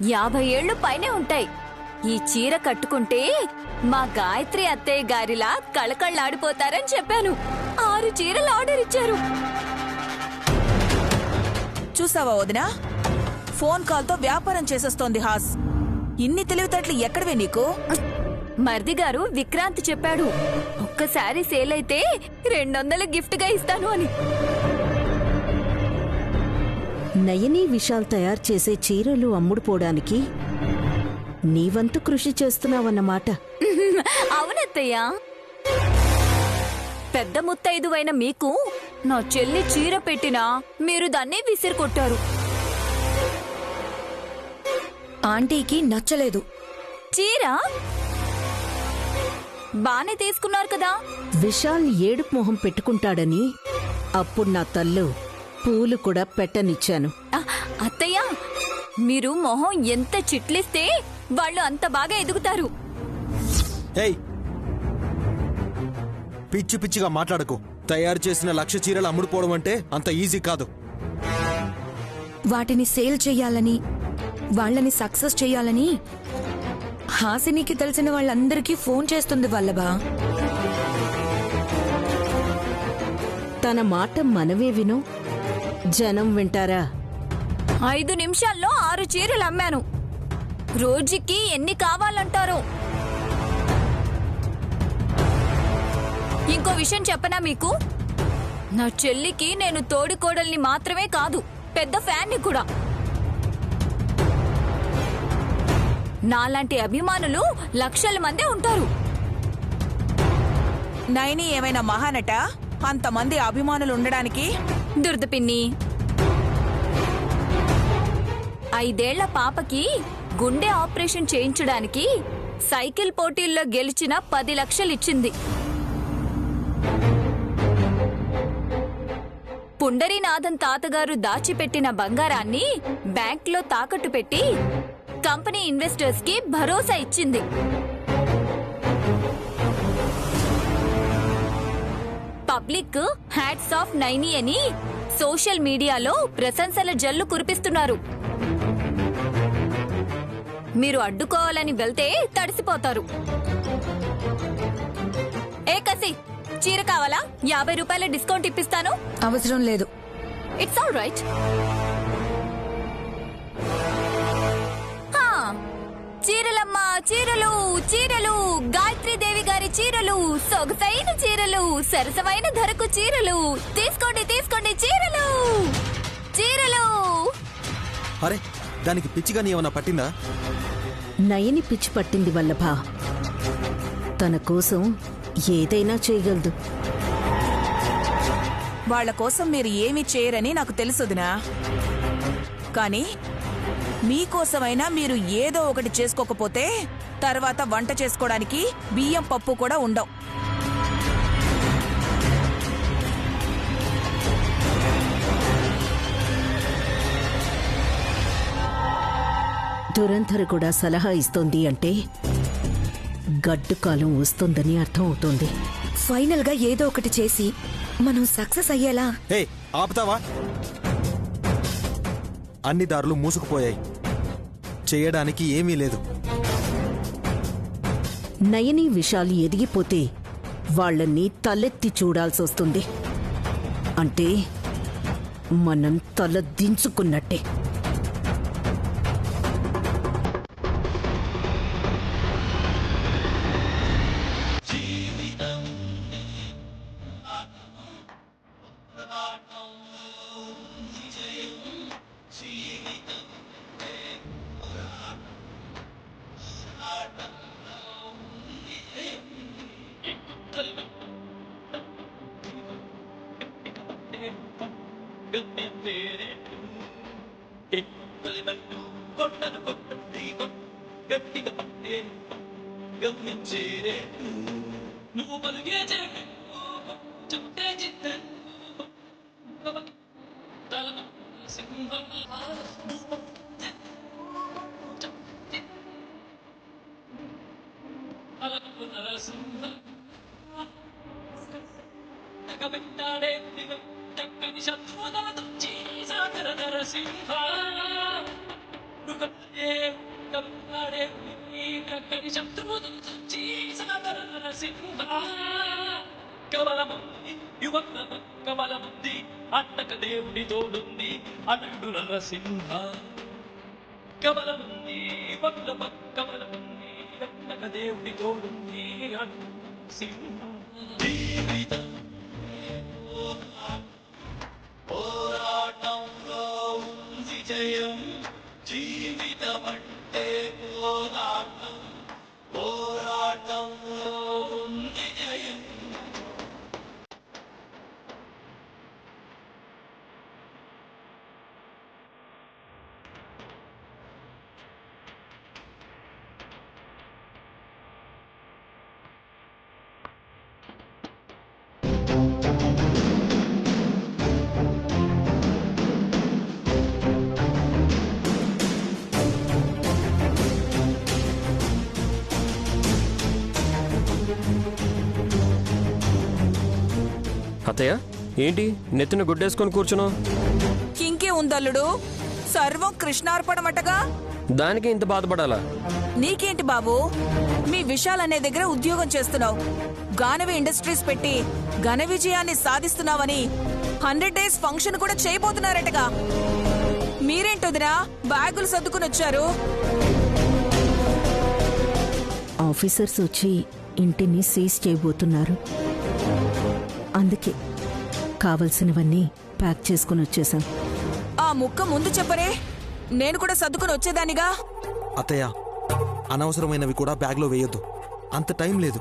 50 ఏళ్లు పైనే ఉంటాయి. ఈ చీర కట్టుకుంటే మా గాయత్రి అత్తయ్య గారిలా కళకళ్ళాడిపోతారని చెప్పాను. 6 చీరలు ఆర్డర్ ఇచ్చారు. చూసావా వదినా, ఫోన్ కాల్తో వ్యాపారం చేసేస్తోంది హాస్. ఇన్ని తెలివితేటలు ఎక్కడవే నీకు? మర్ది గారు విక్రాంత్ చెప్పాడు, ఒక్కసారి సేల్ అయితే 200 గిఫ్ట్ గా ఇస్తాను అని. నయని విశాల్ తయారు చేసే చీరలు అమ్ముడుపోవడానికి నీవంతు కృషి చేస్తున్నావన్నమాట. అవునత్తయ్య, పెద్ద ముత్తైదువైన మీకు నా చెల్లి చీర పెట్టినా మీరు దాన్ని విసిరికొట్టారు. ఆంటీకి నచ్చలేదు. చీర బానే తీసుకున్నారు కదా. విశాల్ ఏడుపు మొహం పెట్టుకుంటాడని అప్పుడు నా తల్లు పూలు కూడా పెట్టనిచ్చాను. అత్తయ్య, మీరు మొహం ఎంత చిట్లిస్తే వాళ్ళు అంత బాగా ఎదుగుతారు. ఏయ్, పిచ్చి పిచ్చిగా మాట్లాడకు. తయారు చేసిన 1,00,000 చీరలు అమ్ముడుపోవడం అంటే అంత ఈజీ కాదు. వాటిని సేల్ చెయ్యాలని, వాళ్ళని సక్సెస్ చెయ్యాలని హాసినికి తెలిసిన వాళ్ళందరికీ ఫోన్ చేస్తుంది వల్లభా. తన మాట మనవే విను, జనం వింటారా? 5 నిమిషాల్లో 6 చీరలు అమ్మాను. రోజుకి ఎన్ని కావాలంటారు? ఇంకో విషయం చెప్పనా మీకు? నా చెల్లికి నేను తోడికోడల్ని మాత్రమే కాదు, పెద్ద ఫ్యాన్ని కూడా. నాలాంటి అభిమానులు లక్షల మందే ఉంటారు. నైని ఏమైనా మహానట అంతమంది అభిమానులు ఉండడానికి? దురద పిన్ని, 5 ఏళ్ల పాపకి గుండె ఆపరేషన్ చేయించడానికి సైకిల్ పోటీల్లో గెలిచిన 10 లక్షలు ఇచ్చింది. పుండరీనాథన్ తాతగారు దాచిపెట్టిన బంగారాన్ని బ్యాంక్లో తాకట్టు పెట్టి కంపెనీ ఇన్వెస్టర్స్ కి భరోసా ఇచ్చింది. పబ్లిక్ హ్యాట్స్ ఆఫ్ నైని అని సోషల్ మీడియాలో ప్రశంసల జల్లు కురిపిస్తున్నారు. మీరు అడ్డుకోవాలని వెళ్తే తడిసిపోతారు. ఏకసి, చీర కావాలా? 50 రూపాయల డిస్కౌంట్ ఇప్పిస్తాను. అవసరం లేదు. It's all right. చీరలమ్మా, చీరలు చీరలు, గాయత్రీదేవి గారి చీరలు, సొగసైన చీరలు, సరసమైన ధరకు చీరలు. తీసుకోండి తీసుకోండి, చీరలు చీరలు. అరే, దానికి పిచ్చిగా నీ ఏమన్నా పట్టిందా? నయని పిచ్చి పట్టింది వల్లభా. తన కోసం ఏదైనా చేయగలదు. వాళ్ల కోసం మీరు ఏమీ చేయరని నాకు తెలుసుదినా. కానీ మీకోసమైనా మీరు ఏదో ఒకటి చేసుకోకపోతే తర్వాత వంట చేసుకోవడానికి బియ్యం పప్పు కూడా ఉండవు. దురంధర్ కూడా సలహా ఇస్తోంది అంటే గడ్డు కాలం వస్తుందని అర్థం అవుతోంది. ఫైనల్ గా ఏదో ఒకటి చేసి మనం సక్సెస్ అయ్యేలా. హే, ఆపుతావా? అన్ని దారులు మూసుకుపోయాయి. చేయడానికి ఏమీ లేదు. నయని విశాల్ ఎదిగిపోతే వాళ్ళని తలెత్తి చూడాల్సొస్తుంది. అంటే మనం తల దించుకున్నట్టే. చక్కని శబ్దముతో సాగర సింహ కమలముంది యువకుల కమలముంది అట్టక దేవుడి తోడుంది అనండు నరసింహ కమలముంది యువకుల కమలముంది అట్టక దేవుడి తోడుంది అనండు సింహ జీవితం పోరాటంలో ఉంది జయం జీవితమంటే పోరాటం పోరాటంలో ఉంది జయం అత్తయ్య ఏంటి నెత్తిన గుడ్డేసుకొని కూర్చున్నావు? ఇంకే ఉందల్లుడు, సర్వం కృష్ణార్పణమటగా. దానికి ఇంత బాధపడాలా? నీకేంటి బాబు, మీ విశాలనే దగ్గర ఉద్యోగం చేస్తున్నావు, గానవి ఇండస్ట్రీస్ పెట్టి ఘన విజయాన్ని సాధిస్తున్నావని 100 days ఫంక్షన్ కూడా చేయబోతున్నారటగా. మీరేంటొదినా బ్యాగులు సర్దుకుని వచ్చారు? ఆఫీసర్స్ వచ్చి ఇంటిని సీజ్ చేయబోతున్నారు. అందుకే కావలసినవన్నీ ప్యాక్ చేసుకుని వచ్చేసాం. ఆ ముక్క ముందు చెప్పరే, నేను కూడా సర్దుకుని వచ్చేదానిగా. అత్తయ్య, అనవసరమైనవి కూడా బ్యాగ్లో వేయొద్దు. అంత టైం లేదు,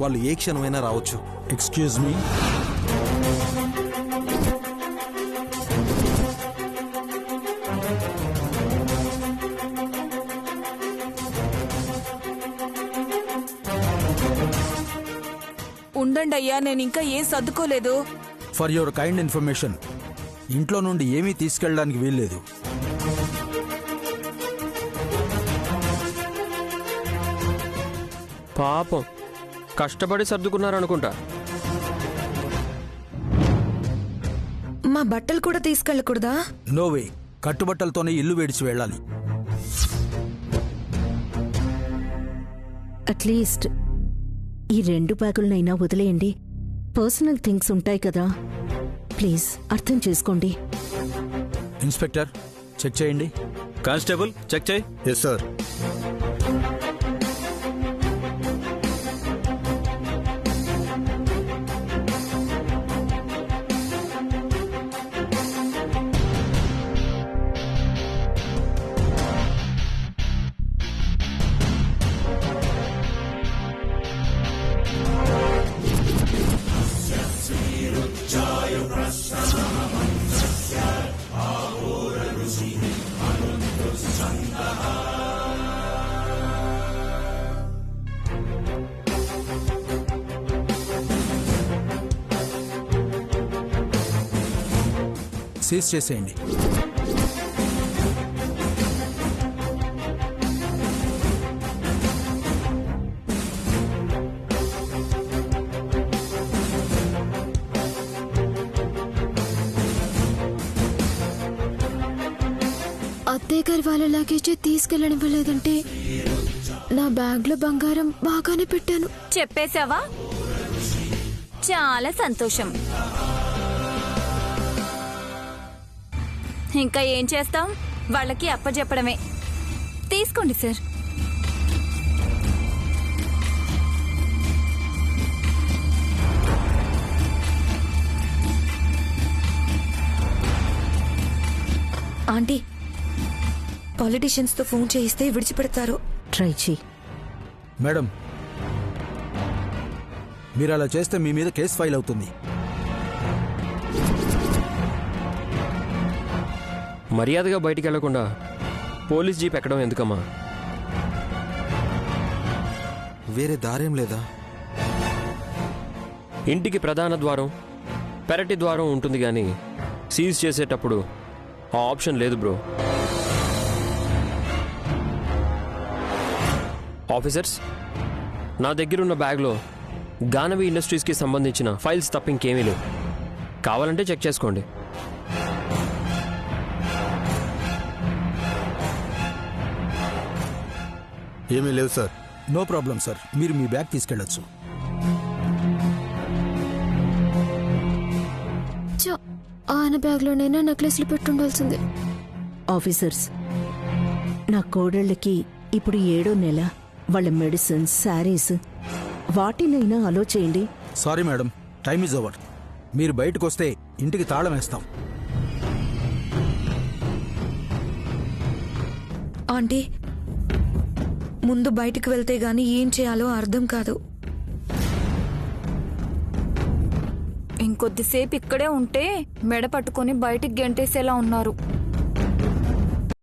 వాళ్ళు ఏ క్షణమైనా రావచ్చు. Excuse me. ఉండండి అయ్యా, నేను ఇంకా ఏం సర్దుకోలేదు. ఫర్ యువర్ కైండ్ ఇన్ఫర్మేషన్, ఇంట్లో నుండి ఏమీ తీసుకెళ్ళడానికి వీల్లేదు. పాపం కష్టపడి సర్దుకున్నారనుకుంటా. మా బట్టలు కూడా తీసుకెళ్ళకూడదా? నో వే, కట్టుబట్టలతోనే ఇల్లు వేడిచి వెళ్ళాలి. అట్లీస్ట్ ఈ 2 బ్యాగులనైనా వదిలేయండి. పర్సనల్ థింగ్స్ ఉంటాయి కదా, ప్లీజ్ అర్థం చేసుకోండి. ఇన్స్పెక్టర్, చెక్ చేయండి. కానిస్టేబుల్, చెక్ చేయి. Yes sir. సీజ్ చేసేయండి. అత్తయ్య గారి వాళ్ళ లగేజ్ తీసుకెళ్ళనివ్వలేదంటే నా బ్యాగ్లో బంగారం బాగానే పెట్టాను. చెప్పేశావా? చాలా సంతోషం. ఇంకా ఏం చేస్తాం, వాళ్ళకి అప్పచెప్పడమే. తీసుకోండి సార్. ఆంటీ, పాలిటీషియన్స్ తో ఫోన్ చేయిస్తే విడిచిపెడతారు. ట్రై చేయి. మేడం, మీరు అలా చేస్తే మీ మీద కేసు ఫైల్ అవుతుంది. మర్యాదగా బయటికి వెళ్లకుండా పోలీస్ జీప్ ఎక్కడం ఎందుకమ్మా? వేరే దారేం లేదా? ఇంటికి ప్రధాన ద్వారం, పెరటి ద్వారం ఉంటుంది కానీ సీజ్ చేసేటప్పుడు ఆ ఆప్షన్ లేదు బ్రో. ఆఫీసర్స్, నా దగ్గరున్న బ్యాగ్లో గానవి ఇండస్ట్రీస్కి సంబంధించిన ఫైల్స్ తప్ప ఇంకేమీ లేవు. కావాలంటే చెక్ చేసుకోండి. ఏమీ లేవు సార్. నో ప్రాబ్లం సార్, మీరు మీ బ్యాగ్ తీసుకెళ్ళొచ్చు. ఆయన బ్యాగ్లోనైనా నెక్లెస్లు పెట్టుండాల్సిందే. ఆఫీసర్స్, నా కోడళ్ళకి ఇప్పుడు 7వ నెల. వాళ్ళ మెడిసిన్స్, శారీస్ వాటినైనా అలో చేయండి. Sorry madam, time is over. మీరు బయటకు వస్తే ఇంటికి తాళం వేస్తాం. ఆంటీ, ముందు బయటికి వెళ్తే గాని ఏం చేయాలో అర్థం కాదు. ఇంకొద్దిసేపు ఇక్కడే ఉంటే మెడ పట్టుకొని బయటికి గెంటేసేలా ఉన్నారు.